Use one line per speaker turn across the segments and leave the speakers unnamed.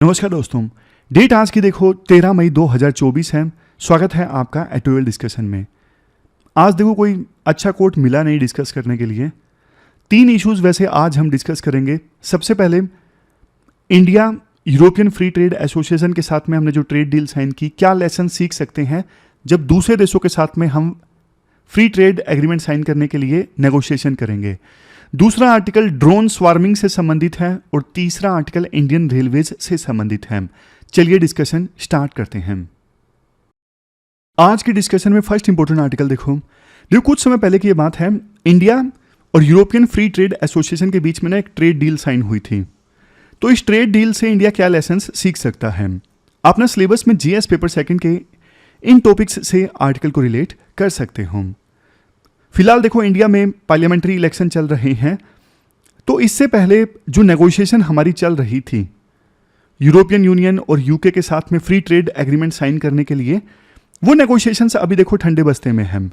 नमस्कार दोस्तों, डेट आज की देखो 13 मई 2024 है। स्वागत है आपका एटोएल डिस्कशन में। आज देखो कोई अच्छा कोट मिला नहीं डिस्कस करने के लिए। 3 इश्यूज वैसे आज हम डिस्कस करेंगे। सबसे पहले India European free trade association के साथ में हमने जो ट्रेड डील साइन की, क्या लेसन सीख सकते हैं जब दूसरे देशों के साथ में हम फ्री ट्रेड एग्रीमेंट साइन करने के लिए नेगोशिएशन करेंगे। दूसरा आर्टिकल ड्रोन स्वार्मिंग से संबंधित है और तीसरा आर्टिकल इंडियन रेलवेज से संबंधित है। चलिए डिस्कशन स्टार्ट करते हैं। आज के डिस्कशन में फर्स्ट इंपॉर्टेंट आर्टिकल देखो कुछ समय पहले की ये बात है, इंडिया और यूरोपियन फ्री ट्रेड एसोसिएशन के बीच में ना एक ट्रेड डील साइन हुई थी। तो इस ट्रेड डील से इंडिया क्या लेसन्स सीख सकता है, आप ना सिलेबस में जीएस पेपर सेकंड के इन टॉपिक्स से आर्टिकल को रिलेट कर सकते हो। फिलहाल देखो इंडिया में पार्लियामेंट्री इलेक्शन चल रहे हैं, तो इससे पहले जो नेगोशिएशन हमारी चल रही थी यूरोपियन यूनियन और यूके के साथ में फ्री ट्रेड एग्रीमेंट साइन करने के लिए, वो नेगोशिएशंस अभी देखो ठंडे बस्ते में हैं,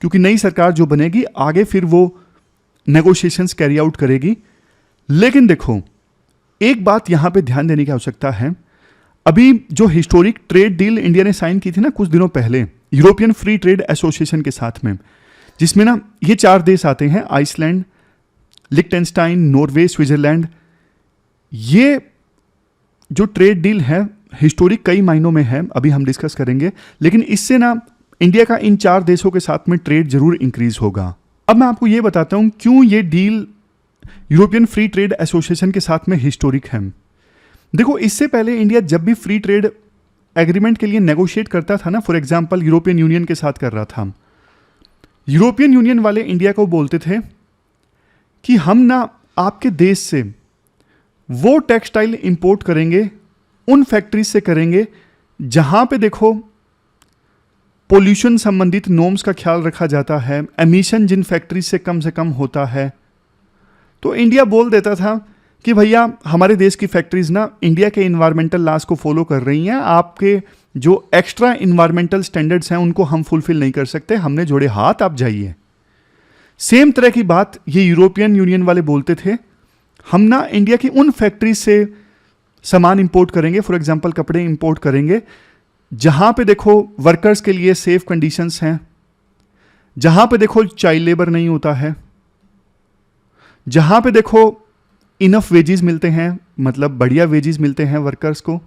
क्योंकि नई सरकार जो बनेगी आगे फिर वो नेगोशिएशंस कैरी आउट करेगी। लेकिन देखो एक बात यहां पे ध्यान देने की आवश्यकता है, अभी जो हिस्टोरिक ट्रेड डील इंडिया ने साइन की थी ना कुछ दिनों पहले यूरोपियन फ्री ट्रेड एसोसिएशन के साथ में, जिसमें ना ये 4 देश आते हैं, आइसलैंड, लिक्टेनस्टाइन, नॉर्वे, स्विट्जरलैंड। ये जो ट्रेड डील है हिस्टोरिक कई मायनों में है, अभी हम डिस्कस करेंगे, लेकिन इससे ना इंडिया का इन 4 देशों के साथ में ट्रेड जरूर इंक्रीज होगा। अब मैं आपको ये बताता हूं क्यों ये deal European free trade association के साथ में हिस्टोरिक है। देखो इससे पहले इंडिया जब भी फ्री ट्रेड एग्रीमेंट के लिए नेगोशिएट करता था ना, फॉर एग्जाम्पल यूरोपियन यूनियन के साथ कर रहा था, यूरोपियन यूनियन वाले इंडिया को बोलते थे कि हम ना आपके देश से वो टेक्सटाइल इंपोर्ट करेंगे, उन फैक्ट्रीज से करेंगे जहां पे देखो पोल्यूशन संबंधित नॉर्म्स का ख्याल रखा जाता है, एमिशन जिन फैक्ट्रीज से कम होता है। तो इंडिया बोल देता था कि भैया हमारे देश की फैक्ट्रीज ना इंडिया के इन्वायरमेंटल लॉज को फॉलो कर रही हैं, आपके जो एक्स्ट्रा इन्वायरमेंटल स्टैंडर्ड्स हैं उनको हम फुलफिल नहीं कर सकते, हमने जोड़े हाथ, आप जाइए। सेम तरह की बात ये यूरोपियन यूनियन वाले बोलते थे, हम ना इंडिया की उन फैक्ट्रीज से सामान इंपोर्ट करेंगे, फॉर एग्जांपल कपड़े इंपोर्ट करेंगे जहां पे देखो वर्कर्स के लिए सेफ कंडीशंस हैं, जहां पे देखो चाइल्ड लेबर नहीं होता है, जहां पे देखो इनफ वेजेस मिलते हैं, मतलब बढ़िया वेजेस मिलते हैं वर्कर्स को।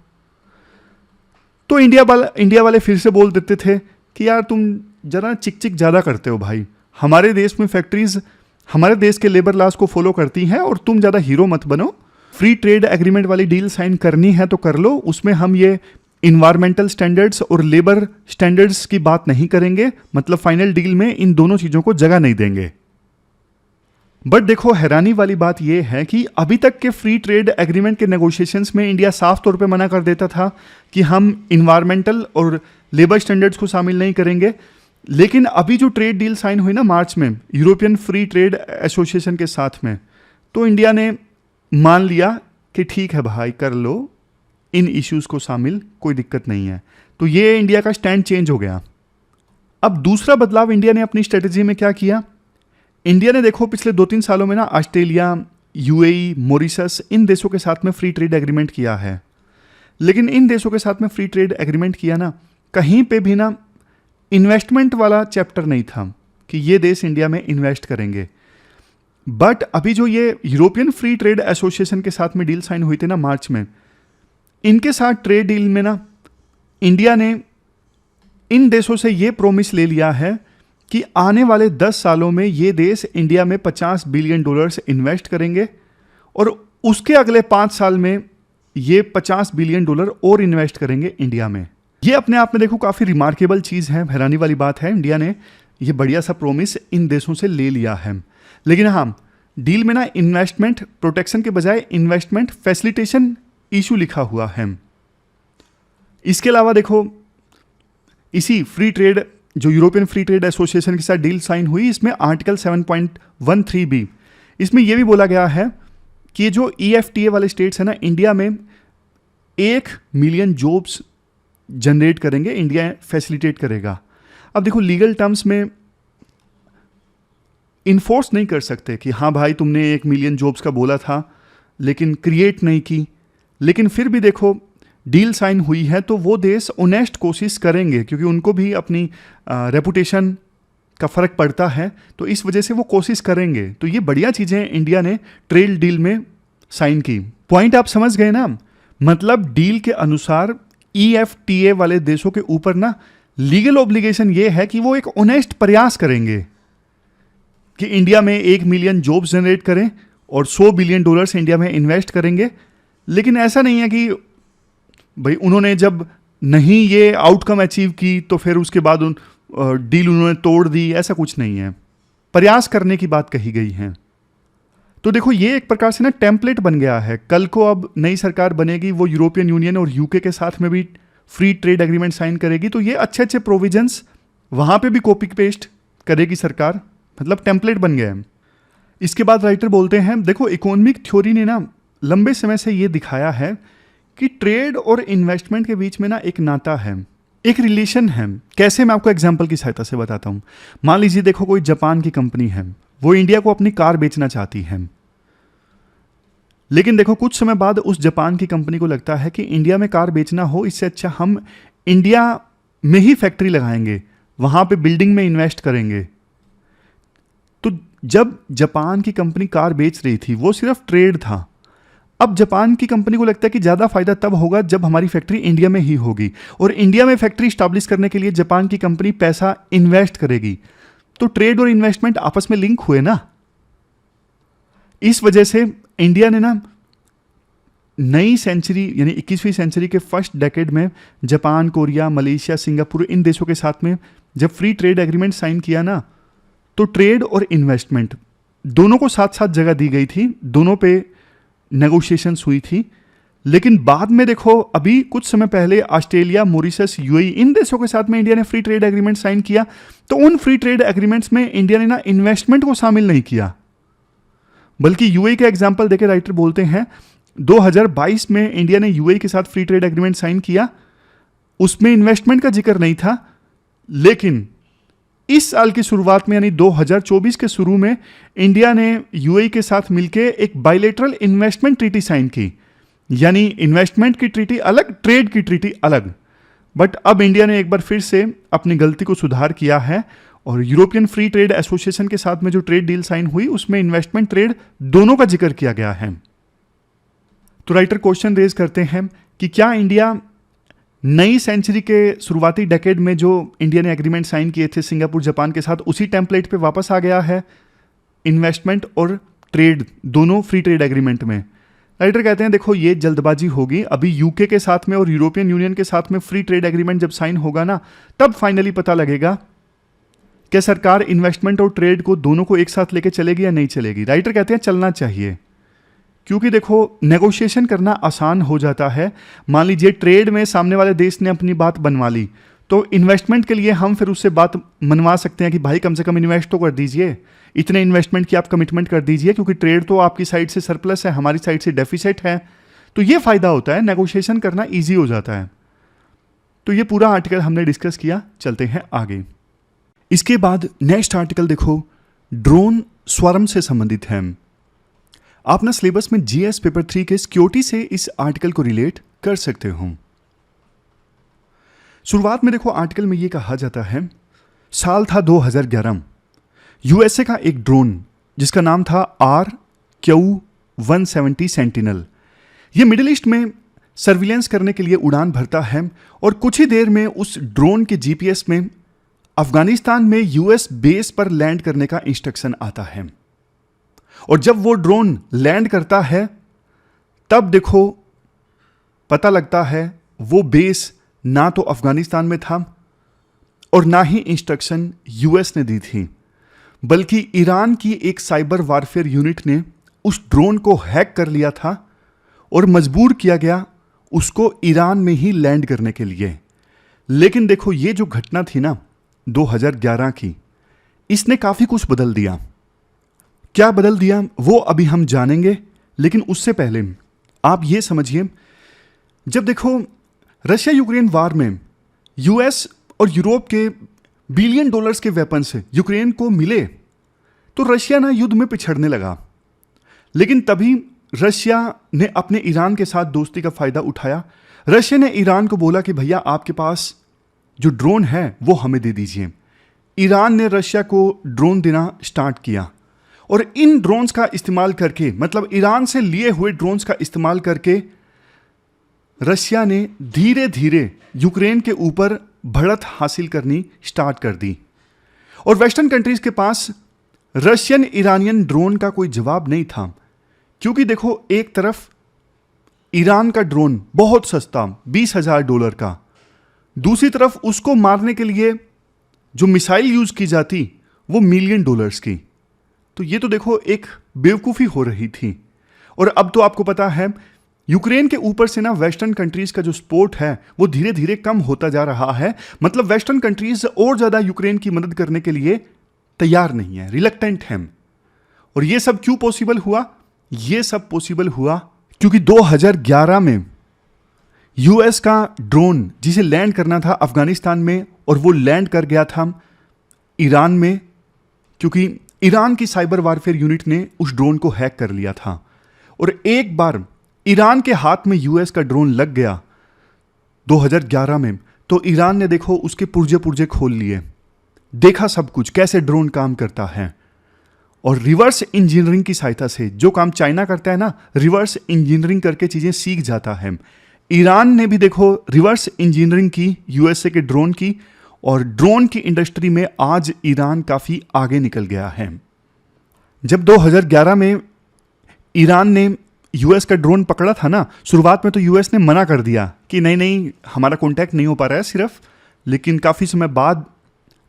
तो इंडिया वाले फिर से बोल देते थे कि यार तुम जरा चिक चिक ज़्यादा करते हो भाई, हमारे देश में फैक्ट्रीज हमारे देश के लेबर लॉज को फॉलो करती हैं और तुम ज़्यादा हीरो मत बनो। फ्री ट्रेड एग्रीमेंट वाली डील साइन करनी है तो कर लो, उसमें हम ये इन्वायरमेंटल स्टैंडर्ड्स और लेबर स्टैंडर्ड्स की बात नहीं करेंगे, मतलब फाइनल डील में इन दोनों चीज़ों को जगह नहीं देंगे। बट देखो हैरानी वाली बात यह है कि अभी तक के फ्री ट्रेड एग्रीमेंट के नेगोशिएशंस में इंडिया साफ तौर पे मना कर देता था कि हम इन्वायरमेंटल और लेबर स्टैंडर्ड्स को शामिल नहीं करेंगे। लेकिन अभी जो ट्रेड डील साइन हुई ना मार्च में यूरोपियन फ्री ट्रेड एसोसिएशन के साथ में, तो इंडिया ने मान लिया कि ठीक है भाई कर लो, इन इश्यूज को शामिल, कोई दिक्कत नहीं है। तो ये इंडिया का स्टैंड चेंज हो गया। अब दूसरा बदलाव इंडिया ने अपनी स्ट्रेटेजी में क्या किया, इंडिया ने देखो पिछले 2-3 सालों में ना ऑस्ट्रेलिया, यूएई, मॉरिशस, इन देशों के साथ में फ्री ट्रेड एग्रीमेंट किया है। लेकिन इन देशों के साथ में फ्री ट्रेड एग्रीमेंट किया ना, कहीं पे भी ना इन्वेस्टमेंट वाला चैप्टर नहीं था कि ये देश इंडिया में इन्वेस्ट करेंगे। बट अभी जो ये यूरोपियन फ्री ट्रेड एसोसिएशन के साथ में डील साइन हुई थी ना मार्च में, इनके साथ ट्रेड डील में ना इंडिया ने इन देशों से ये प्रॉमिस ले लिया है कि आने वाले 10 सालों में ये देश इंडिया में $50 बिलियन इन्वेस्ट करेंगे और उसके अगले 5 साल में ये $50 बिलियन और इन्वेस्ट करेंगे इंडिया में। ये अपने आप में देखो काफ़ी रिमार्केबल चीज़ है, हैरानी वाली बात है, इंडिया ने ये बढ़िया सा प्रॉमिस इन देशों से ले लिया है। लेकिन हाँ, डील में ना इन्वेस्टमेंट प्रोटेक्शन के बजाय इन्वेस्टमेंट फैसिलिटेशन इशू लिखा हुआ है। इसके अलावा देखो इसी फ्री ट्रेड जो यूरोपियन फ्री ट्रेड एसोसिएशन के साथ डील साइन हुई, इसमें आर्टिकल 7.13b, इसमें यह भी बोला गया है कि जो EFTA वाले स्टेट्स हैं ना, इंडिया में 1 मिलियन जॉब्स जनरेट करेंगे, इंडिया फैसिलिटेट करेगा। अब देखो लीगल टर्म्स में इन्फोर्स नहीं कर सकते कि हाँ भाई तुमने 1 मिलियन जॉब्स का बोला था लेकिन क्रिएट नहीं की, लेकिन फिर भी देखो डील साइन हुई है तो वो देश ऑनेस्ट कोशिश करेंगे, क्योंकि उनको भी अपनी रेपुटेशन का फर्क पड़ता है, तो इस वजह से वो कोशिश करेंगे। तो ये बढ़िया चीज़ें इंडिया ने ट्रेड डील में साइन की। पॉइंट आप समझ गए ना? मतलब डील के अनुसार EFTA वाले देशों के ऊपर ना लीगल ऑब्लिगेशन ये है कि वो एक ऑनेस्ट प्रयास करेंगे कि इंडिया में 1 मिलियन जॉब्स जनरेट करें और $100 बिलियन इंडिया में इन्वेस्ट करेंगे। लेकिन ऐसा नहीं है कि भाई उन्होंने जब नहीं ये आउटकम अचीव की तो फिर उसके बाद डील उन्होंने तोड़ दी, ऐसा कुछ नहीं है। प्रयास करने की बात कही गई है। तो देखो ये एक प्रकार से ना टेम्पलेट बन गया है। कल को अब नई सरकार बनेगी, वो यूरोपियन यूनियन और यूके के साथ में भी फ्री ट्रेड एग्रीमेंट साइन करेगी, तो ये अच्छे अच्छे प्रोविजंस वहाँ पे भी कॉपी पेस्ट करेगी सरकार, मतलब टेम्पलेट बन गया है। इसके बाद राइटर बोलते हैं देखो इकोनॉमिक थ्योरी ने ना लंबे समय से ये दिखाया है कि ट्रेड और इन्वेस्टमेंट के बीच में ना एक नाता है, एक रिलेशन है। कैसे, मैं आपको एग्जांपल की सहायता से बताता हूँ। मान लीजिए देखो कोई जापान की कंपनी है, वो इंडिया को अपनी कार बेचना चाहती है, लेकिन देखो कुछ समय बाद उस जापान की कंपनी को लगता है कि इंडिया में कार बेचना हो, इससे अच्छा हम इंडिया में ही फैक्ट्री लगाएंगे, वहां पे बिल्डिंग में इन्वेस्ट करेंगे। तो जब जापान की कंपनी कार बेच रही थी वो सिर्फ ट्रेड था। अब जापान की कंपनी को लगता है कि ज़्यादा फायदा तब होगा जब हमारी फैक्ट्री इंडिया में ही होगी, और इंडिया में फैक्ट्री स्टैब्लिश करने के लिए जापान की कंपनी पैसा इन्वेस्ट करेगी। तो ट्रेड और इन्वेस्टमेंट आपस में लिंक हुए ना। इस वजह से इंडिया ने ना नई सेंचुरी यानी 21वीं सेंचुरी के फर्स्ट डेकेड में जापान, कोरिया, मलेशिया, सिंगापुर, इन देशों के साथ में जब फ्री ट्रेड एग्रीमेंट साइन किया ना, तो ट्रेड और इन्वेस्टमेंट दोनों को साथ साथ जगह दी गई थी, दोनों पे नेगोशिएशंस हुई थी। लेकिन बाद में देखो अभी कुछ समय पहले ऑस्ट्रेलिया, मॉरिशस, यूएई, इन देशों के साथ में इंडिया ने फ्री ट्रेड एग्रीमेंट साइन किया, तो उन फ्री ट्रेड एग्रीमेंट्स में इंडिया ने ना इन्वेस्टमेंट को शामिल नहीं किया, बल्कि यूएई का एग्जांपल देके राइटर बोलते हैं 2022 में इंडिया ने यूएई के साथ फ्री ट्रेड एग्रीमेंट साइन किया, उसमें इन्वेस्टमेंट का जिक्र नहीं था। लेकिन इस साल की शुरुआत में यानी 2024 के शुरू में इंडिया ने यूएई के साथ मिलकर एक बायलैटरल इन्वेस्टमेंट ट्रीटी साइन की, यानी इन्वेस्टमेंट की ट्रीटी अलग, ट्रेड की ट्रीटी अलग। बट अब इंडिया ने एक बार फिर से अपनी गलती को सुधार किया है और यूरोपियन फ्री ट्रेड एसोसिएशन के साथ में जो ट्रेड डील साइन हुई उसमें इन्वेस्टमेंट, ट्रेड दोनों का जिक्र किया गया है। तो राइटर क्वेश्चन रेज करते हैं कि क्या इंडिया नई सेंचुरी के शुरुआती डेकेड में जो इंडिया ने एग्रीमेंट साइन किए थे सिंगापुर, जापान के साथ, उसी टेम्पलेट पे वापस आ गया है, इन्वेस्टमेंट और ट्रेड दोनों फ्री ट्रेड एग्रीमेंट में। राइटर कहते हैं देखो ये जल्दबाजी होगी, अभी यूके के साथ में और यूरोपियन यूनियन के साथ में फ्री ट्रेड एग्रीमेंट जब साइन होगा ना, तब फाइनली पता लगेगा कि सरकार इन्वेस्टमेंट और ट्रेड को दोनों को एक साथ लेके चलेगी या नहीं चलेगी। राइटर कहते हैं चलना चाहिए, क्योंकि देखो नेगोशिएशन करना आसान हो जाता है। मान लीजिए ट्रेड में सामने वाले देश ने अपनी बात बनवा ली, तो इन्वेस्टमेंट के लिए हम फिर उससे बात मनवा सकते हैं कि भाई कम से कम इन्वेस्ट तो कर दीजिए, इतने इन्वेस्टमेंट की आप कमिटमेंट कर दीजिए, क्योंकि ट्रेड तो आपकी साइड से सरप्लस है, हमारी साइड से डेफिसिट है। तो ये फायदा होता है, नेगोशिएशन करना ईजी हो जाता है। तो ये पूरा आर्टिकल हमने डिस्कस किया, चलते हैं आगे। इसके बाद नेक्स्ट आर्टिकल देखो, ड्रोन स्वार्म से संबंधित है। आप ना सिलेबस में जीएस पेपर 3 के सिक्योरिटी से इस आर्टिकल को रिलेट कर सकते हो। शुरुआत में देखो आर्टिकल में यह कहा जाता है, साल था 2011, यूएसए का एक ड्रोन जिसका नाम था RQ-170 सेंटिनल, यह मिडिल ईस्ट में सर्विलेंस करने के लिए उड़ान भरता है और कुछ ही देर में उस ड्रोन के जीपीएस में अफगानिस्तान में यूएस बेस पर लैंड करने का इंस्ट्रक्शन आता है। और जब वो ड्रोन लैंड करता है तब देखो पता लगता है वो बेस ना तो अफगानिस्तान में था और ना ही इंस्ट्रक्शन यूएस ने दी थी, बल्कि ईरान की एक साइबर वारफेयर यूनिट ने उस ड्रोन को हैक कर लिया था और मजबूर किया गया उसको ईरान में ही लैंड करने के लिए। लेकिन देखो ये जो घटना थी ना 2011 की, इसने काफी कुछ बदल दिया। क्या बदल दिया वो अभी हम जानेंगे, लेकिन उससे पहले आप ये समझिए, जब देखो रशिया यूक्रेन वार में यूएस और यूरोप के बिलियन डॉलर्स के वेपन्स यूक्रेन को मिले तो रशिया ना युद्ध में पिछड़ने लगा। लेकिन तभी रशिया ने अपने ईरान के साथ दोस्ती का फायदा उठाया। रशिया ने ईरान को बोला कि भैया आपके पास जो ड्रोन है वो हमें दे दीजिए। ईरान ने रशिया को ड्रोन देना स्टार्ट किया और इन ड्रोन्स का इस्तेमाल करके, मतलब ईरान से लिए हुए ड्रोन्स का इस्तेमाल करके रशिया ने धीरे धीरे यूक्रेन के ऊपर बढ़त हासिल करनी स्टार्ट कर दी। और वेस्टर्न कंट्रीज के पास रशियन ईरानियन ड्रोन का कोई जवाब नहीं था, क्योंकि देखो एक तरफ ईरान का ड्रोन बहुत सस्ता $20,000 का, दूसरी तरफ उसको मारने के लिए जो मिसाइल यूज की जाती वो $1,000,000 की। तो ये तो देखो एक बेवकूफ़ी हो रही थी। और अब तो आपको पता है यूक्रेन के ऊपर से ना वेस्टर्न कंट्रीज का जो सपोर्ट है वो धीरे धीरे कम होता जा रहा है। मतलब वेस्टर्न कंट्रीज और ज़्यादा यूक्रेन की मदद करने के लिए तैयार नहीं है, रिलक्टेंट हैं। और ये सब क्यों पॉसिबल हुआ? ये सब पॉसिबल हुआ क्योंकि 2011 में यूएस का ड्रोन जिसे लैंड करना था अफगानिस्तान में, और वो लैंड कर गया था ईरान में, क्योंकि ईरान की साइबर वारफेयर यूनिट ने उस ड्रोन को हैक कर लिया था। और एक बार ईरान के हाथ में यूएस का ड्रोन लग गया 2011 में, तो ईरान ने देखो उसके पुर्जे पुर्जे खोल लिए, देखा सब कुछ कैसे ड्रोन काम करता है। और रिवर्स इंजीनियरिंग की सहायता से जो काम चाइना करता है ना, रिवर्स इंजीनियरिंग करके चीजें सीख जाता है। ईरान ने भी देखो रिवर्स इंजीनियरिंग की यूएसए के ड्रोन की, और ड्रोन की इंडस्ट्री में आज ईरान काफी आगे निकल गया है। जब 2011 में ईरान ने यूएस का ड्रोन पकड़ा था ना, शुरुआत में तो यूएस ने मना कर दिया कि नहीं नहीं हमारा कांटेक्ट नहीं हो पा रहा है सिर्फ, लेकिन काफ़ी समय बाद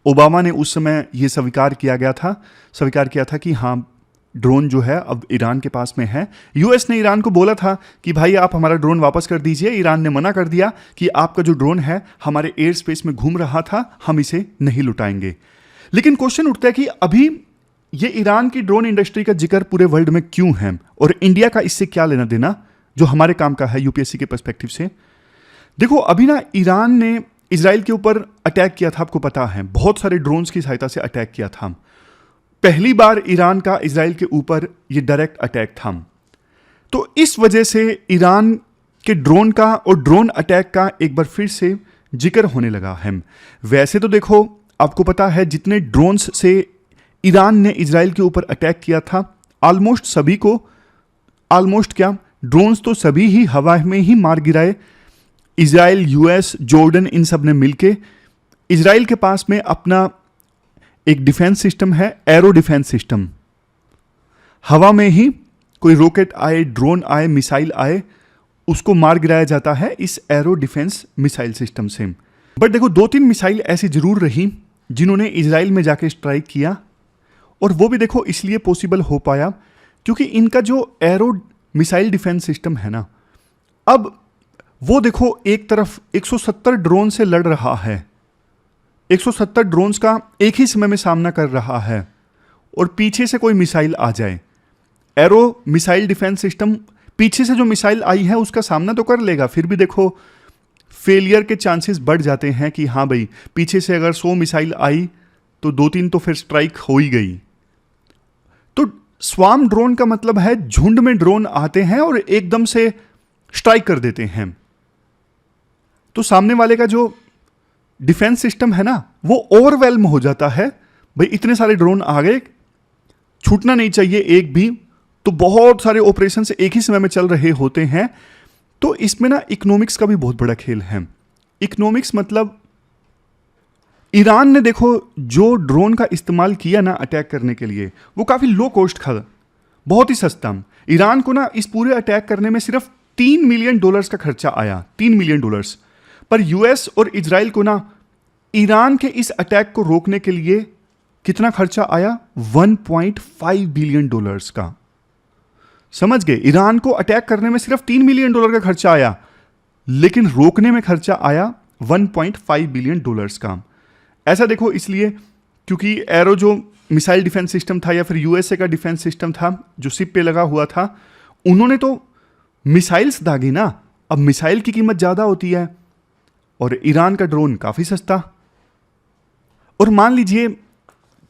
ओबामा ने उस समय ये स्वीकार किया था कि हाँ ड्रोन जो है अब ईरान के पास में है। यूएस ने ईरान को बोला था कि भाई आप हमारा ड्रोन वापस कर दीजिए। ईरान ने मना कर दिया कि आपका जो ड्रोन है हमारे एयर स्पेस में घूम रहा था, हम इसे नहीं लुटाएंगे। लेकिन क्वेश्चन उठता है कि अभी ये ईरान की ड्रोन इंडस्ट्री का जिक्र पूरे वर्ल्ड में क्यों है, और इंडिया का इससे क्या लेना देना जो हमारे काम का है यूपीएससी के पर्सपेक्टिव से। देखो अभी ना ईरान ने इजराइल के ऊपर अटैक किया था, आपको पता है, बहुत सारे ड्रोन्स की सहायता से अटैक किया था। पहली बार ईरान का इजराइल के ऊपर ये डायरेक्ट अटैक था। तो इस वजह से ईरान के ड्रोन का और ड्रोन अटैक का एक बार फिर से जिक्र होने लगा है। वैसे तो देखो आपको पता है जितने ड्रोन्स से ईरान ने इजराइल के ऊपर अटैक किया था, ऑलमोस्ट क्या ड्रोन्स तो सभी ही हवा में ही मार गिराए। इजराइल, यूएस, जॉर्डन, इन सब ने मिलके, इजराइल के पास में अपना एक डिफेंस सिस्टम है, एरो डिफेंस सिस्टम। हवा में ही कोई रॉकेट आए, ड्रोन आए, मिसाइल आए, उसको मार गिराया जाता है इस एरो डिफेंस मिसाइल सिस्टम से। बट देखो 2-3 मिसाइल ऐसी जरूर रही जिन्होंने इजराइल में जाके स्ट्राइक किया, और वो भी देखो इसलिए पॉसिबल हो पाया क्योंकि इनका जो एरो मिसाइल डिफेंस सिस्टम है ना, अब वो देखो एक तरफ 170 ड्रोन से लड़ रहा है, 170 ड्रोन्स का एक ही समय में सामना कर रहा है, और पीछे से कोई मिसाइल आ जाए, एरो मिसाइल डिफेंस सिस्टम पीछे से जो मिसाइल आई है उसका सामना तो कर लेगा, फिर भी देखो फेलियर के चांसेस बढ़ जाते हैं कि हाँ भाई पीछे से अगर 100 मिसाइल आई तो 2-3 तो फिर स्ट्राइक हो ही गई। तो स्वार्म ड्रोन का मतलब है झुंड में ड्रोन आते हैं और एकदम से स्ट्राइक कर देते हैं। तो सामने वाले का जो डिफेंस सिस्टम है ना वो ओवरवेल्म हो जाता है, भाई इतने सारे ड्रोन आ गए, छूटना नहीं चाहिए एक भी, तो बहुत सारे ऑपरेशन से एक ही समय में चल रहे होते हैं। तो इसमें ना इकोनॉमिक्स का भी बहुत बड़ा खेल है। इकोनॉमिक्स मतलब ईरान ने देखो जो ड्रोन का इस्तेमाल किया ना अटैक करने के लिए, वो काफ़ी लो कॉस्ट था, बहुत ही सस्ता। ईरान को ना इस पूरे अटैक करने में सिर्फ $3 मिलियन का खर्चा आया, $3 मिलियन। पर यूएस और इजराइल को ना ईरान के इस अटैक को रोकने के लिए कितना खर्चा आया? $1.5 बिलियन का। समझ गए? ईरान को अटैक करने में सिर्फ $3 मिलियन का खर्चा आया, लेकिन रोकने में खर्चा आया $1.5 बिलियन का। ऐसा देखो इसलिए क्योंकि एरो जो मिसाइल डिफेंस सिस्टम था या फिर यूएसए का डिफेंस सिस्टम था जो शिप पे लगा हुआ था, उन्होंने तो मिसाइल्स दागी ना। अब मिसाइल की कीमत ज़्यादा होती है और ईरान का ड्रोन काफ़ी सस्ता। और मान लीजिए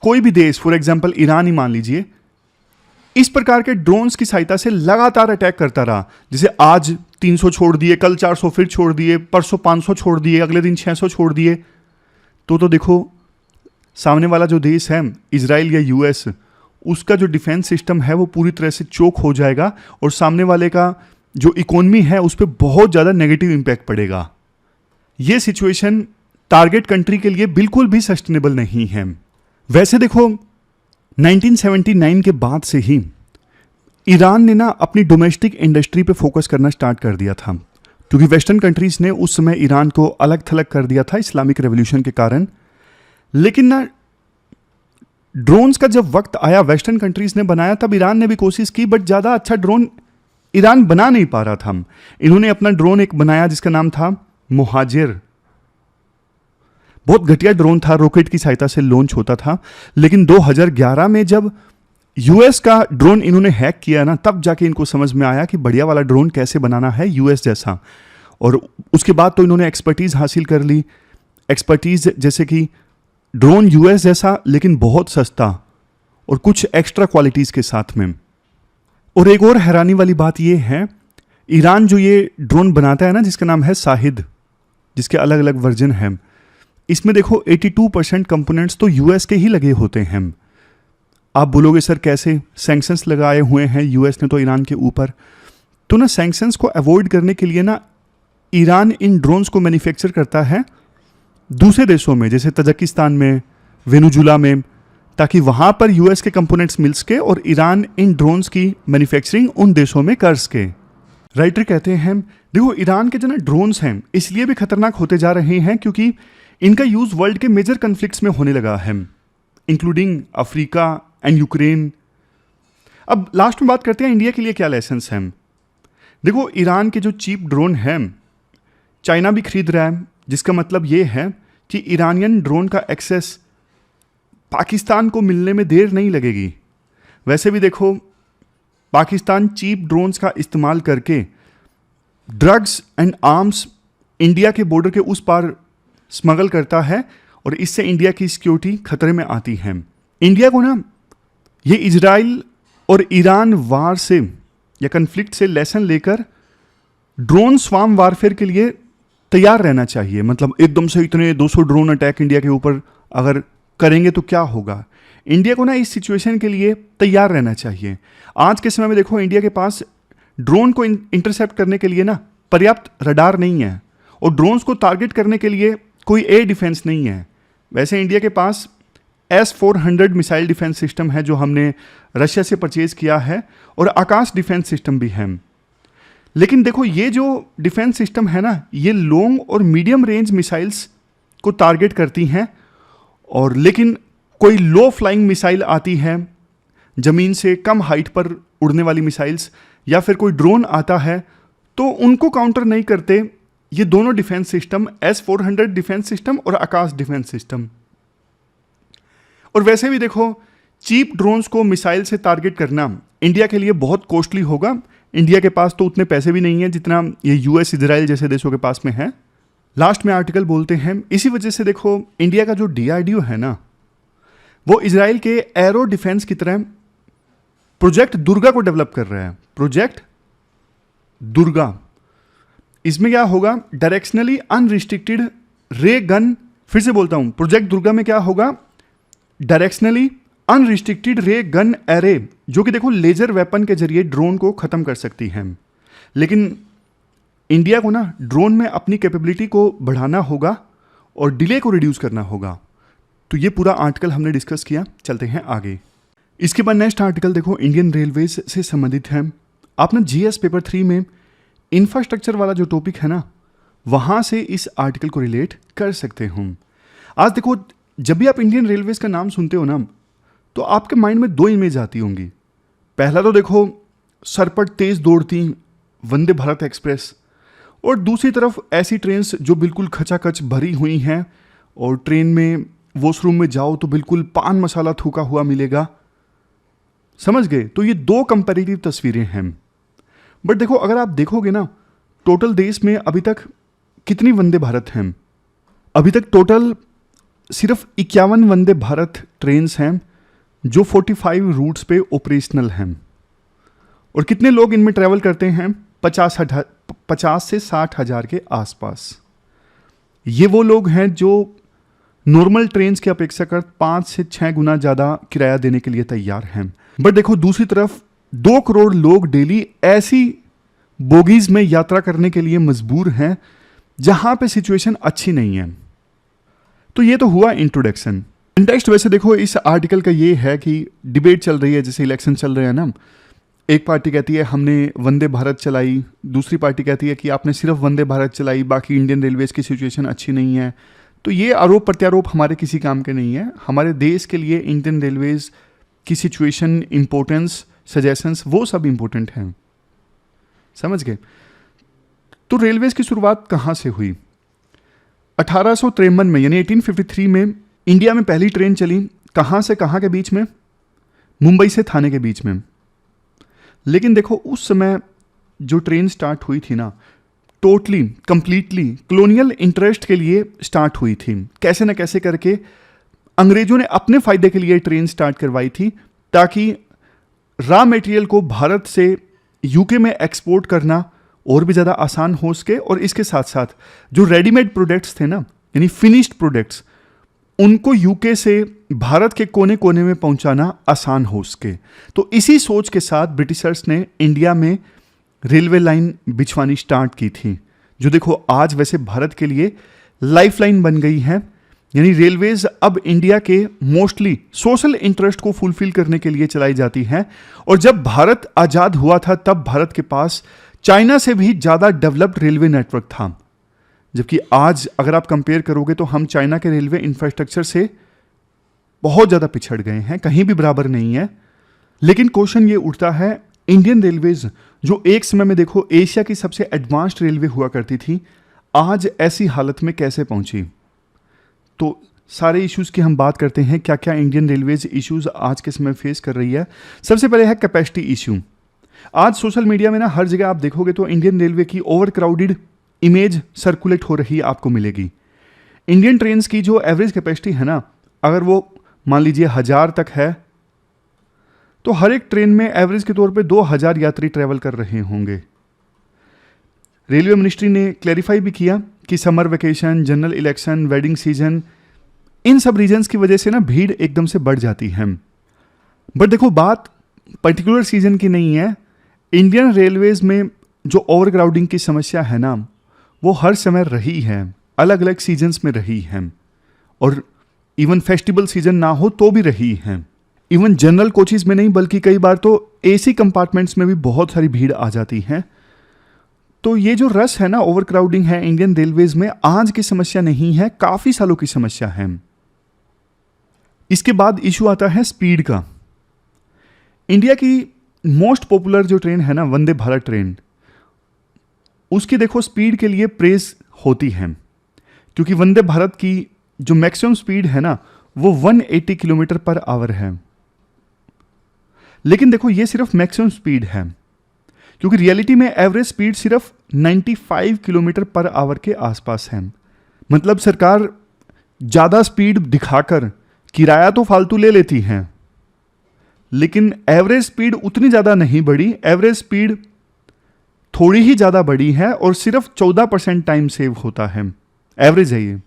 कोई भी देश, फॉर एग्जांपल ईरान ही मान लीजिए, इस प्रकार के ड्रोन्स की सहायता से लगातार अटैक करता रहा, जैसे आज 300 छोड़ दिए, कल 400 फिर छोड़ दिए, परसों 500 छोड़ दिए, अगले दिन 600 छोड़ दिए, तो देखो सामने वाला जो देश है इजराइल या यूएस, उसका जो डिफेंस सिस्टम है वो पूरी तरह से चोक हो जाएगा और सामने वाले का जो इकोनॉमी है उस पर बहुत ज़्यादा नेगेटिव इम्पैक्ट पड़ेगा। ये सिचुएशन टारगेट कंट्री के लिए बिल्कुल भी सस्टेनेबल नहीं है। वैसे देखो 1979 के बाद से ही ईरान ने ना अपनी डोमेस्टिक इंडस्ट्री पे फोकस करना स्टार्ट कर दिया था, क्योंकि वेस्टर्न कंट्रीज ने उस समय ईरान को अलग थलग कर दिया था इस्लामिक रेवोल्यूशन के कारण। लेकिन ना ड्रोन्स का जब वक्त आया, वेस्टर्न कंट्रीज ने बनाया, तब ईरान ने भी कोशिश की, बट ज़्यादा अच्छा ड्रोन ईरान बना नहीं पा रहा था। इन्होंने अपना ड्रोन एक बनाया जिसका नाम था मुहाजिर। बहुत घटिया ड्रोन था, रॉकेट की सहायता से लॉन्च होता था। लेकिन 2011 में जब यूएस का ड्रोन इन्होंने हैक किया ना, तब जाके इनको समझ में आया कि बढ़िया वाला ड्रोन कैसे बनाना है यूएस जैसा। और उसके बाद तो इन्होंने एक्सपर्टीज हासिल कर ली, एक्सपर्टीज जैसे कि ड्रोन यूएस जैसा लेकिन बहुत सस्ता और कुछ एक्स्ट्रा क्वालिटीज के साथ में। और एक और हैरानी वाली बात ये है, ईरान जो ये ड्रोन बनाता है ना, जिसका नाम है शाहिद, जिसके अलग अलग वर्जन हैं, इसमें देखो 82% कंपोनेंट्स तो यूएस के ही लगे होते हैं। आप बोलोगे सर कैसे, सैंक्शंस लगाए हुए हैं यूएस ने तो ईरान के ऊपर। तो ना सैंक्शंस को अवॉइड करने के लिए ना ईरान इन ड्रोन्स को मैन्युफैक्चर करता है दूसरे देशों में, जैसे तजाकिस्तान में, वेनेजुला में, ताकि वहाँ पर यूएस के कंपोनेंट्स मिल सके और ईरान इन ड्रोन्स की मैन्युफैक्चरिंग उन देशों में कर सके। राइटर कहते हैं देखो ईरान के जो ना ड्रोन्स हैं इसलिए भी खतरनाक होते जा रहे हैं क्योंकि इनका यूज़ वर्ल्ड के मेजर कन्फ्लिक्ट्स में होने लगा है, इंक्लूडिंग अफ्रीका एंड यूक्रेन। अब लास्ट में बात करते हैं इंडिया के लिए क्या लेसन्स हैं। देखो ईरान के जो चीप ड्रोन हैं चाइना भी खरीद रहा है, जिसका मतलब ये है कि ईरानियन ड्रोन का एक्सेस पाकिस्तान को मिलने में देर नहीं लगेगी। वैसे भी देखो पाकिस्तान चीप ड्रोन्स का इस्तेमाल करके ड्रग्स एंड आर्म्स इंडिया के बॉर्डर के उस पार स्मगल करता है और इससे इंडिया की सिक्योरिटी खतरे में आती है। इंडिया को ना ये इजराइल और ईरान वार से या कन्फ्लिक्ट से लेसन लेकर ड्रोन स्वाम वारफेयर के लिए तैयार रहना चाहिए। मतलब एकदम से इतने 200 ड्रोन अटैक इंडिया के ऊपर अगर करेंगे तो क्या होगा। इंडिया को ना इस सिचुएशन के लिए तैयार रहना चाहिए। आज के समय में देखो इंडिया के पास ड्रोन को इंटरसेप्ट करने के लिए ना पर्याप्त रडार नहीं है और ड्रोन्स को टारगेट करने के लिए कोई एयर डिफेंस नहीं है। वैसे इंडिया के पास S-400 मिसाइल डिफेंस सिस्टम है जो हमने रशिया से परचेज किया है और आकाश डिफेंस सिस्टम भी है। लेकिन देखो ये जो डिफेंस सिस्टम है ना ये लॉन्ग और मीडियम रेंज मिसाइल्स को टारगेट करती हैं और लेकिन कोई लो फ्लाइंग मिसाइल आती है ज़मीन से कम हाइट पर उड़ने वाली मिसाइल्स या फिर कोई ड्रोन आता है तो उनको काउंटर नहीं करते ये दोनों defence system, S-400 defence system और आकाश डिफेंस सिस्टम। और वैसे भी देखो चीप ड्रोन्स को मिसाइल से टारगेट करना इंडिया के लिए बहुत कॉस्टली होगा। इंडिया के पास तो उतने पैसे भी नहीं है जितना ये यूएस, इजराइल जैसे देशों के पास में है। लास्ट में आर्टिकल बोलते हैं इसी वजह से देखो इंडिया का जो DRDO है ना वो इजराइल के एरो डिफेंस की तरह प्रोजेक्ट दुर्गा को डेवलप कर रहा है। प्रोजेक्ट दुर्गा, इसमें क्या होगा, डायरेक्शनली अनरिस्ट्रिक्टेड रे गन। फिर से बोलता हूं, प्रोजेक्ट दुर्गा में क्या होगा, डायरेक्शनली अनरिस्ट्रिक्टेड रे गन एरे, जो कि देखो लेजर वेपन के जरिए ड्रोन को खत्म कर सकती है। लेकिन इंडिया को ना ड्रोन में अपनी कैपेबिलिटी को बढ़ाना होगा और डिले को रिड्यूस करना होगा। तो ये पूरा आर्टिकल हमने डिस्कस किया, चलते हैं आगे। इसके बाद नेक्स्ट आर्टिकल देखो इंडियन रेलवेज से संबंधित है। आप ना GS पेपर 3 में इंफ्रास्ट्रक्चर वाला जो टॉपिक है ना वहाँ से इस आर्टिकल को रिलेट कर सकते हो। आज देखो जब भी आप इंडियन रेलवेज का नाम सुनते हो ना तो आपके माइंड में 2 इमेज आती होंगी। पहला तो देखो सरपट तेज दौड़ती वंदे भारत एक्सप्रेस और दूसरी तरफ ऐसी ट्रेन्स जो बिल्कुल खचाखच भरी हुई हैं और ट्रेन में वॉशरूम में जाओ तो बिल्कुल पान मसाला थूका हुआ मिलेगा। समझ गए? तो ये 2 कंपैरेटिव तस्वीरें हैं। बट देखो अगर आप देखोगे ना टोटल देश में अभी तक कितनी वंदे भारत हैं, अभी तक टोटल सिर्फ 51 वंदे भारत ट्रेन्स हैं जो 45 रूट्स पे ऑपरेशनल हैं। और कितने लोग इनमें ट्रैवल करते हैं, 50 से 60 हज़ार के आसपास। ये वो लोग हैं जो नॉर्मल ट्रेन की अपेक्षा कर 5 से 6 गुना ज़्यादा किराया देने के लिए तैयार हैं। बट देखो दूसरी तरफ 2 करोड़ लोग डेली ऐसी बोगीज में यात्रा करने के लिए मजबूर हैं जहां पे सिचुएशन अच्छी नहीं है। तो ये तो हुआ इंट्रोडक्शन। कंटेक्स्ट वैसे देखो इस आर्टिकल का ये है कि डिबेट चल रही है, जैसे इलेक्शन चल रहे हैं ना, एक पार्टी कहती है हमने वंदे भारत चलाई, दूसरी पार्टी कहती है कि आपने सिर्फ वंदे भारत चलाई, बाकी इंडियन रेलवेज की सिचुएशन अच्छी नहीं है। तो ये आरोप प्रत्यारोप हमारे किसी काम के नहीं है। हमारे देश के लिए इंडियन रेलवेज की सिचुएशन, इंपॉर्टेंस, सजेशंस वो सब इंपॉर्टेंट हैं, समझ गए। तो रेलवेज की शुरुआत कहाँ से हुई? 1853 में यानी 1853 में इंडिया में पहली ट्रेन चली। कहाँ से कहाँ के बीच में? मुंबई से थाने के बीच में। लेकिन देखो उस समय जो ट्रेन स्टार्ट हुई थी ना, टोटली कंप्लीटली कॉलोनियल इंटरेस्ट के लिए स्टार्ट हुई थी। कैसे न कैसे करके अंग्रेजों ने अपने फायदे के लिए ट्रेन स्टार्ट करवाई थी ताकि रॉ मटेरियल को भारत से यूके में एक्सपोर्ट करना और भी ज़्यादा आसान हो सके, और इसके साथ साथ जो रेडीमेड प्रोडक्ट्स थे ना, यानी फिनिश्ड प्रोडक्ट्स, उनको यूके से भारत के कोने कोने में पहुंचाना आसान हो सके। तो इसी सोच के साथ ब्रिटिशर्स ने इंडिया में रेलवे लाइन बिछवानी स्टार्ट की थी, जो देखो आज वैसे भारत के लिए लाइफलाइन बन गई है। यानी रेलवेज अब इंडिया के मोस्टली सोशल इंटरेस्ट को फुलफिल करने के लिए चलाई जाती हैं। और जब भारत आज़ाद हुआ था तब भारत के पास चाइना से भी ज़्यादा डेवलप्ड रेलवे नेटवर्क था, जबकि आज अगर आप कंपेयर करोगे तो हम चाइना के रेलवे इंफ्रास्ट्रक्चर से बहुत ज़्यादा पिछड़ गए हैं, कहीं भी बराबर नहीं है। लेकिन क्वेश्चन ये उठता है, इंडियन रेलवेज जो एक समय में देखो एशिया की सबसे एडवांस्ड रेलवे हुआ करती थी, आज ऐसी हालत में कैसे पहुंची? तो सारे इश्यूज़ की हम बात करते हैं, क्या क्या इंडियन रेलवेज इश्यूज़ आज के समय फेस कर रही है। सबसे पहले है कैपेसिटी इश्यू। आज सोशल मीडिया में ना हर जगह आप देखोगे तो इंडियन रेलवे की ओवर क्राउडेड इमेज सर्कुलेट हो रही आपको मिलेगी। इंडियन ट्रेन्स की जो एवरेज कैपेसिटी है ना, अगर वो मान लीजिए 1000 तक है, तो हर एक ट्रेन में एवरेज के तौर पे 2000 यात्री ट्रैवल कर रहे होंगे। रेलवे मिनिस्ट्री ने क्लैरिफाई भी किया कि summer vacation, general election, wedding season, इन सब रीजन्स की वजह से ना भीड़ एकदम से बढ़ जाती है। बट देखो बात पर्टिकुलर सीजन की नहीं है। इंडियन रेलवेज में जो ओवर क्राउडिंग की समस्या है ना, वो हर समय रही है, अलग अलग सीजन्स में रही है, और इवन फेस्टिवल सीजन ना हो तो भी रही है। इवन जनरल कोचेज में नहीं बल्कि कई बार तो एसी कंपार्टमेंट्स में भी बहुत सारी भीड़ आ जाती है। तो ये जो रश है ना, ओवर क्राउडिंग है इंडियन रेलवेज में, आज की समस्या नहीं है, काफ़ी सालों की समस्या है। इसके बाद इशू आता है स्पीड का। इंडिया की मोस्ट पॉपुलर जो ट्रेन है ना, वंदे भारत ट्रेन, उसकी देखो स्पीड के लिए प्रेज होती है, क्योंकि वंदे भारत की जो मैक्सिमम स्पीड है ना वो 180 किलोमीटर पर आवर है। लेकिन देखो ये सिर्फ मैक्सिमम स्पीड है, क्योंकि रियलिटी में एवरेज स्पीड सिर्फ 95 किलोमीटर पर आवर के आसपास है। मतलब सरकार ज़्यादा स्पीड दिखाकर किराया तो फालतू ले लेती है, लेकिन एवरेज स्पीड उतनी ज़्यादा नहीं बढ़ी, एवरेज स्पीड थोड़ी ही ज़्यादा बढ़ी है और सिर्फ 14% टाइम सेव होता है, एवरेज है ये।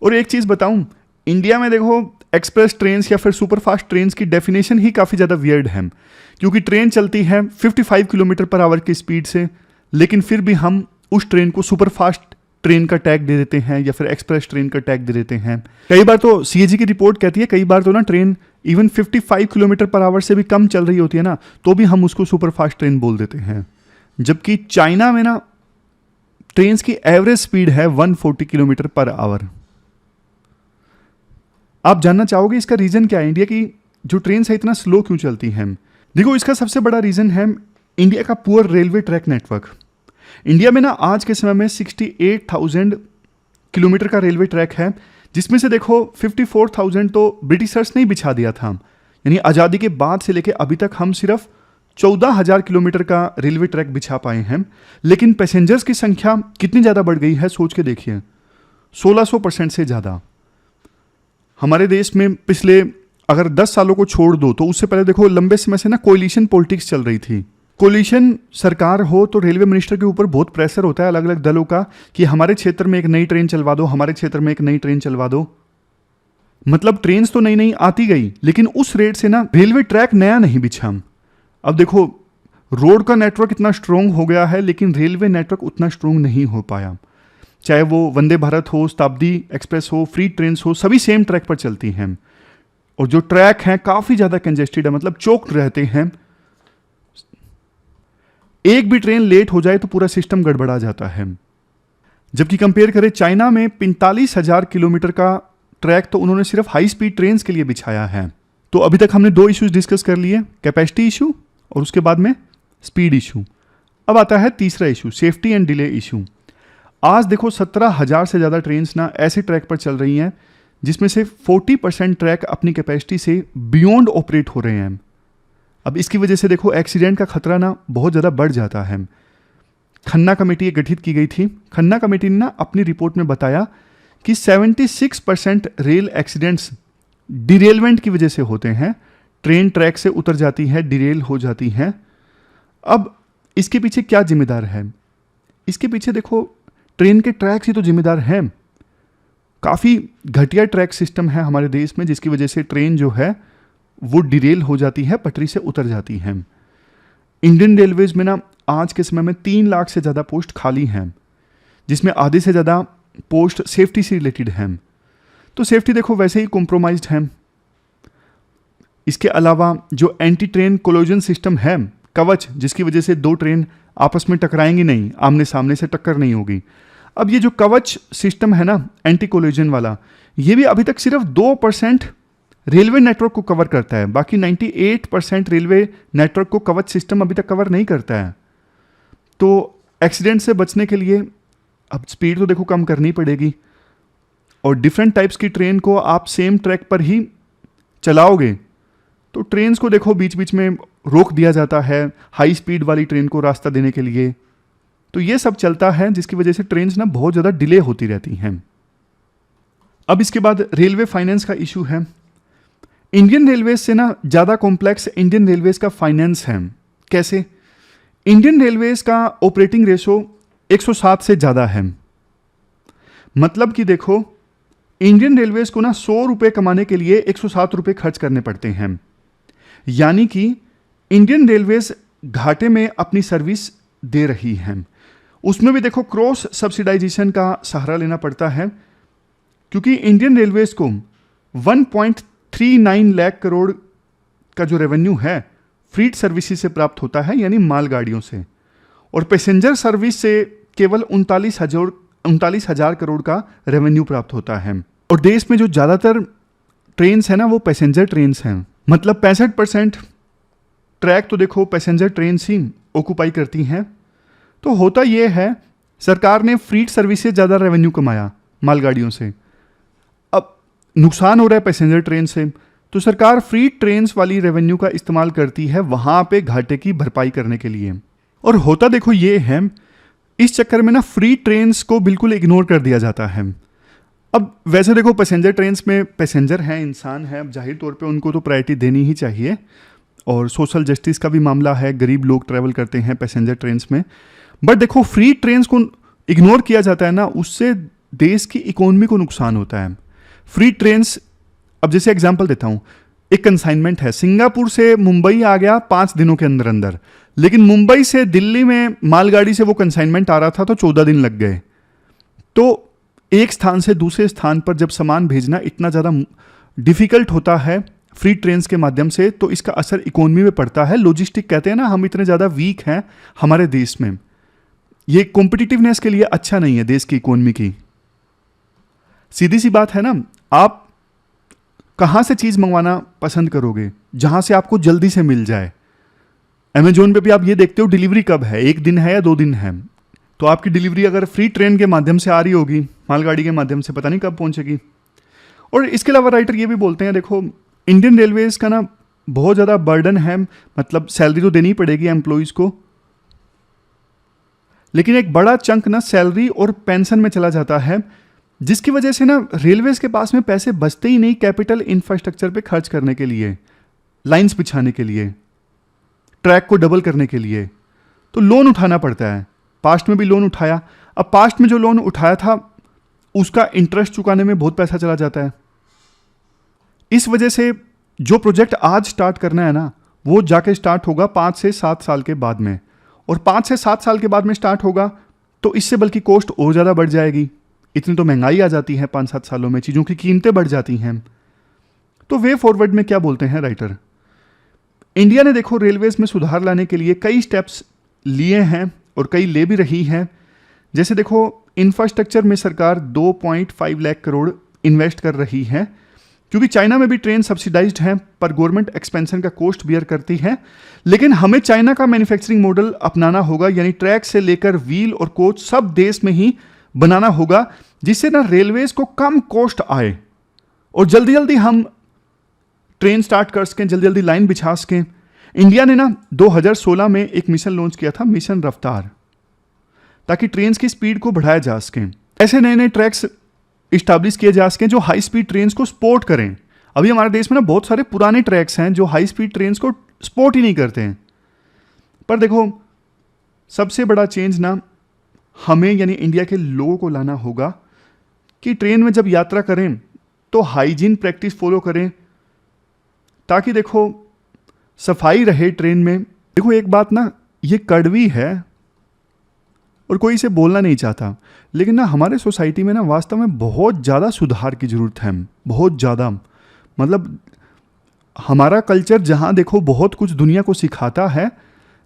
और एक चीज़ बताऊं, इंडिया में देखो एक्सप्रेस ट्रेन्स या फिर सुपरफास्ट ट्रेन्स की डेफिनेशन ही काफ़ी ज़्यादा वियर्ड है, क्योंकि ट्रेन चलती है 55 किलोमीटर पर आवर की स्पीड से, लेकिन फिर भी हम उस ट्रेन को सुपरफास्ट ट्रेन का टैग दे देते हैं या फिर एक्सप्रेस ट्रेन का टैग दे देते हैं। कई बार तो सीएजी की रिपोर्ट कहती है, कई बार तो ना train even 55 kilometre per hour से भी कम चल रही होती है ना, तो भी हम उसको सुपरफास्ट ट्रेन बोल देते हैं। जबकि चाइना में ना ट्रेन की एवरेज स्पीड है 140 किलोमीटर पर आवर। आप जानना चाहोगे इसका रीजन क्या है, इंडिया की जो ट्रेन है इतना स्लो क्यों चलती हैं? देखो इसका सबसे बड़ा रीजन है इंडिया का poor railway track network. India में ना आज के समय में 68,000 किलोमीटर का रेलवे ट्रैक है, जिसमें से देखो 54,000 तो ब्रिटिशर्स ने ही बिछा दिया था। यानी आज़ादी के बाद से लेके अभी तक हम सिर्फ 14,000 किलोमीटर का रेलवे ट्रैक बिछा पाए हैं। लेकिन पैसेंजर्स की संख्या कितनी ज़्यादा बढ़ गई है सोच के देखिए, 1600% से ज़्यादा। हमारे देश में पिछले अगर 10 सालों को छोड़ दो तो उससे पहले देखो लंबे समय से ना कोलिशन पॉलिटिक्स चल रही थी। कोलिशन सरकार हो तो रेलवे मिनिस्टर के ऊपर बहुत प्रेशर होता है अलग अलग दलों का कि हमारे क्षेत्र में एक नई ट्रेन चलवा दो, हमारे क्षेत्र में एक नई ट्रेन चलवा दो। मतलब ट्रेन तो नई नई आती गई, लेकिन उस रेट से ना रेलवे ट्रैक नया नहीं बिछा। अब देखो रोड का नेटवर्क इतना स्ट्रोंग हो गया है, लेकिन रेलवे नेटवर्क उतना स्ट्रोंग नहीं हो पाया। चाहे वो वंदे भारत हो, शताब्दी एक्सप्रेस हो, फ्री ट्रेन हो, सभी सेम ट्रैक पर चलती हैं। और जो ट्रैक हैं काफ़ी ज़्यादा कंजेस्टेड है, मतलब चोक्ड रहते हैं। एक भी ट्रेन लेट हो जाए तो पूरा सिस्टम गड़बड़ा जाता है। जबकि कंपेयर करें चाइना में 45,000 किलोमीटर का ट्रैक तो उन्होंने सिर्फ हाई स्पीड ट्रेन के लिए बिछाया है। तो अभी तक हमने 2 इश्यूज डिस्कस कर लिए, कैपेसिटी इशू और उसके बाद में स्पीड इशू। अब आता है तीसरा issue, safety and delay issue. आज देखो 17,000 से ज़्यादा ट्रेन ना ऐसे ट्रैक पर चल रही हैं जिसमें से 40% ट्रैक अपनी कैपेसिटी से बियॉन्ड ऑपरेट हो रहे हैं। अब इसकी वजह से देखो एक्सीडेंट का खतरा ना बहुत ज़्यादा बढ़ जाता है। खन्ना कमेटी गठित की गई थी। खन्ना कमेटी ने ना अपनी रिपोर्ट में बताया कि 76% रेल एक्सीडेंट्स डिरेलमेंट की वजह से होते हैं। ट्रेन ट्रैक से उतर जाती है, डिरेल हो जाती हैं। अब इसके पीछे क्या जिम्मेदार है? इसके पीछे देखो ट्रेन के ट्रैक्स ही तो जिम्मेदार हैं। काफ़ी घटिया ट्रैक सिस्टम है हमारे देश में, जिसकी वजह से ट्रेन जो है वो डिरेल हो जाती है, पटरी से उतर जाती है। इंडियन रेलवेज में ना आज के समय में 3 लाख से ज़्यादा पोस्ट खाली हैं, जिसमें आधे से ज़्यादा पोस्ट सेफ्टी से रिलेटेड हैं। तो सेफ्टी देखो वैसे ही कॉम्प्रोमाइज्ड है। इसके अलावा जो एंटी ट्रेन कोलिजन सिस्टम है, कवच, जिसकी वजह से 2 ट्रेन आपस में टकराएंगी नहीं, आमने सामने से टक्कर नहीं होगी। अब ये जो कवच सिस्टम है ना एंटी कोलिजन वाला, ये भी अभी तक सिर्फ 2% रेलवे नेटवर्क को कवर करता है। बाकी 98% रेलवे नेटवर्क को कवच सिस्टम अभी तक कवर नहीं करता है। तो एक्सीडेंट से बचने के लिए अब स्पीड तो देखो कम करनी पड़ेगी, और डिफरेंट टाइप्स की ट्रेन को आप सेम ट्रैक पर ही चलाओगे तो ट्रेन्स को देखो बीच बीच में रोक दिया जाता है हाई स्पीड वाली ट्रेन को रास्ता देने के लिए। तो ये सब चलता है, जिसकी वजह से ट्रेन्स ना बहुत ज़्यादा डिले होती रहती हैं। अब इसके बाद रेलवे फाइनेंस का इशू है। इंडियन रेलवेज से ना ज़्यादा कॉम्प्लेक्स इंडियन रेलवेज का फाइनेंस है। कैसे? इंडियन रेलवेज का ऑपरेटिंग रेशो 107 से ज़्यादा है। मतलब कि देखो इंडियन रेलवेज को ना 100 रुपये कमाने के लिए 107 रुपये खर्च करने पड़ते हैं। यानी कि इंडियन रेलवेज घाटे में अपनी सर्विस दे रही है। उसमें भी देखो क्रॉस सब्सिडाइजेशन का सहारा लेना पड़ता है, क्योंकि इंडियन रेलवेज को 1.39 लाख करोड़ का जो रेवेन्यू है फ्रीट सर्विसेज से प्राप्त होता है, यानी मालगाड़ियों से, और पैसेंजर सर्विस से केवल 39,000 करोड़ का रेवेन्यू प्राप्त होता है। और देश में जो ज़्यादातर ट्रेन्स हैं ना वो पैसेंजर ट्रेन्स हैं। मतलब 65% ट्रैक तो देखो पैसेंजर ट्रेन्स ही ऑक्यूपाई करती हैं। तो होता ये है, सरकार ने फ्रीट सर्विस से ज़्यादा रेवेन्यू कमाया मालगाड़ियों से, अब नुकसान हो रहा है पैसेंजर ट्रेन से, तो सरकार फ्रीट ट्रेन्स वाली रेवेन्यू का इस्तेमाल करती है वहाँ पे घाटे की भरपाई करने के लिए। और होता देखो ये है, इस चक्कर में ना फ्री ट्रेन्स को बिल्कुल इग्नोर कर दिया जाता है। अब वैसे देखो पैसेंजर ट्रेन्स में पैसेंजर हैं, इंसान हैं, अब जाहिर तौर पे उनको तो प्रायोरिटी देनी ही चाहिए, और सोशल जस्टिस का भी मामला है, गरीब लोग ट्रैवल करते हैं पैसेंजर ट्रेन्स में। बट देखो फ्री ट्रेन्स को इग्नोर किया जाता है ना, उससे देश की इकोनॉमी को नुकसान होता है। फ्री ट्रेन्स, अब जैसे एग्जांपल देता हूँ, एक कंसाइनमेंट है, सिंगापुर से मुंबई आ गया 5 दिनों के अंदर अंदर, लेकिन मुंबई से दिल्ली में मालगाड़ी से वो कंसाइनमेंट आ रहा था तो 14 दिन लग गए। तो एक स्थान से दूसरे स्थान पर जब सामान भेजना इतना ज़्यादा डिफ़िकल्ट होता है फ्री ट्रेन्स के माध्यम से, तो इसका असर इकोनॉमी में पड़ता है। लॉजिस्टिक कहते हैं ना, हम इतने ज़्यादा वीक हैं हमारे देश में, ये कॉम्पिटिटिवनेस के लिए अच्छा नहीं है देश की इकोनॉमी की। सीधी सी बात है ना, आप कहाँ से चीज़ मंगवाना पसंद करोगे? जहाँ से आपको जल्दी से मिल जाए। अमेजोन पे भी आप ये देखते हो डिलीवरी कब है, 1 दिन है या 2 दिन है। तो आपकी डिलीवरी अगर फ्री ट्रेन के माध्यम से आ रही होगी, मालगाड़ी के माध्यम से, पता नहीं कब पहुंचेगी। और इसके अलावा राइटर ये भी बोलते हैं, देखो इंडियन रेलवेज का ना बहुत ज़्यादा बर्डन है, मतलब सैलरी तो देनी पड़ेगी एम्प्लॉयज़ को, लेकिन एक बड़ा चंक ना सैलरी और पेंशन में चला जाता है, जिसकी वजह से ना रेलवेज के पास में पैसे बचते ही नहीं कैपिटल इंफ्रास्ट्रक्चर पे खर्च करने के लिए, लाइंस बिछाने के लिए। ट्रैक को डबल करने के लिए, तो लोन उठाना पड़ता है। पास्ट में भी लोन उठाया, अब पास्ट में जो लोन उठाया था उसका इंटरेस्ट चुकाने में बहुत पैसा चला जाता है। इस वजह से जो प्रोजेक्ट आज स्टार्ट करना है ना, वो जाके स्टार्ट होगा 5 से 7 साल के बाद में, और 5 से 7 साल के बाद में स्टार्ट होगा तो इससे बल्कि कॉस्ट और ज़्यादा बढ़ जाएगी। इतनी तो महंगाई आ जाती है 5-7 सालों में, चीज़ों की कीमतें बढ़ जाती हैं। तो वे फॉरवर्ड में क्या बोलते हैं राइटर, इंडिया ने देखो रेलवेज में सुधार लाने के लिए कई स्टेप्स लिए हैं और कई ले भी रही है। जैसे देखो इंफ्रास्ट्रक्चर में सरकार 2.5 लाख करोड़ इन्वेस्ट कर रही है, क्योंकि चाइना में भी ट्रेन सब्सिडाइज्ड है पर गवर्नमेंट एक्सपेंशन का कॉस्ट बियर करती है। लेकिन हमें चाइना का मैन्युफैक्चरिंग मॉडल अपनाना होगा, यानी ट्रैक से लेकर व्हील और कोच सब देश में ही बनाना होगा, जिससे ना रेलवेज को कम कॉस्ट आए और जल्दी जल्दी हम ट्रेन स्टार्ट कर सकें, जल्दी जल्दी लाइन बिछा सकें। इंडिया ने ना 2016 में एक मिशन लॉन्च किया था, मिशन रफ्तार, ताकि ट्रेन की स्पीड को बढ़ाया जा सके। ऐसे नए नए ट्रैक्स इस्टेब्लिश किए जा सकें जो हाई स्पीड ट्रेन को सपोर्ट करें। अभी हमारे देश में ना बहुत सारे पुराने ट्रैक्स हैं जो हाई स्पीड ट्रेन को सपोर्ट ही नहीं करते हैं। पर देखो सबसे बड़ा चेंज ना हमें यानी इंडिया के लोगों को लाना होगा कि ट्रेन में जब यात्रा करें तो हाइजीन प्रैक्टिस फॉलो करें, ताकि देखो सफाई रहे ट्रेन में। देखो एक बात ना, ये कड़वी है और कोई इसे बोलना नहीं चाहता, लेकिन ना हमारे सोसाइटी में ना वास्तव में बहुत ज़्यादा सुधार की ज़रूरत है, बहुत ज़्यादा। मतलब हमारा कल्चर जहाँ देखो बहुत कुछ दुनिया को सिखाता है,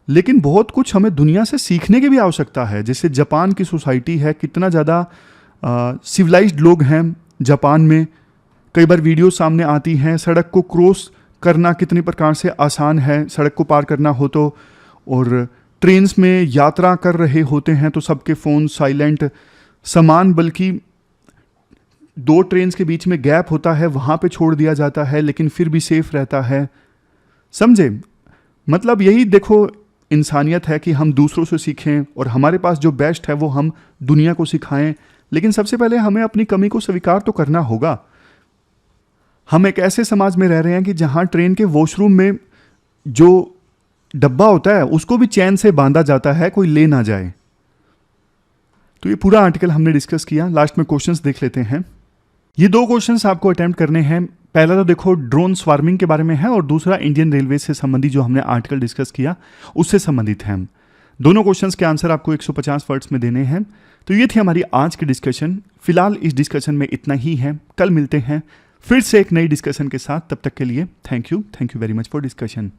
लेकिन बहुत कुछ हमें दुनिया से सीखने की भी आवश्यकता है। जैसे जापान की सोसाइटी है, कितना ज़्यादा सिविलाइज्ड लोग हैं जापान में। कई बार वीडियो सामने आती हैं, सड़क को क्रॉस करना कितने प्रकार से आसान है, सड़क को पार करना हो तो। और ट्रेन्स में यात्रा कर रहे होते हैं तो सबके फ़ोन साइलेंट, सामान बल्कि 2 ट्रेन्स के बीच में गैप होता है वहाँ पे छोड़ दिया जाता है, लेकिन फिर भी सेफ रहता है। समझे? मतलब यही देखो इंसानियत है कि हम दूसरों से सीखें और हमारे पास जो बेस्ट है वो हम दुनिया को सिखाएं। लेकिन सबसे पहले हमें अपनी कमी को स्वीकार तो करना होगा। हम एक ऐसे समाज में रह रहे हैं कि जहाँ ट्रेन के वॉशरूम में जो डब्बा होता है उसको भी चैन से बांधा जाता है, कोई ले ना जाए। तो ये पूरा आर्टिकल हमने डिस्कस किया। लास्ट में क्वेश्चंस देख लेते हैं। ये 2 क्वेश्चंस आपको अटेम्प्ट करने हैं। पहला तो देखो ड्रोन स्वार्मिंग के बारे में है और दूसरा इंडियन रेलवे से संबंधित जो हमने आर्टिकल डिस्कस किया उससे संबंधित है। दोनों क्वेश्चंस के आंसर आपको 150 वर्ड्स में देने हैं। तो ये थी हमारी आज की डिस्कशन। फिलहाल इस डिस्कशन में इतना ही है। कल मिलते हैं फिर से एक नई डिस्कशन के साथ। तब तक के लिए thank you very much for discussion.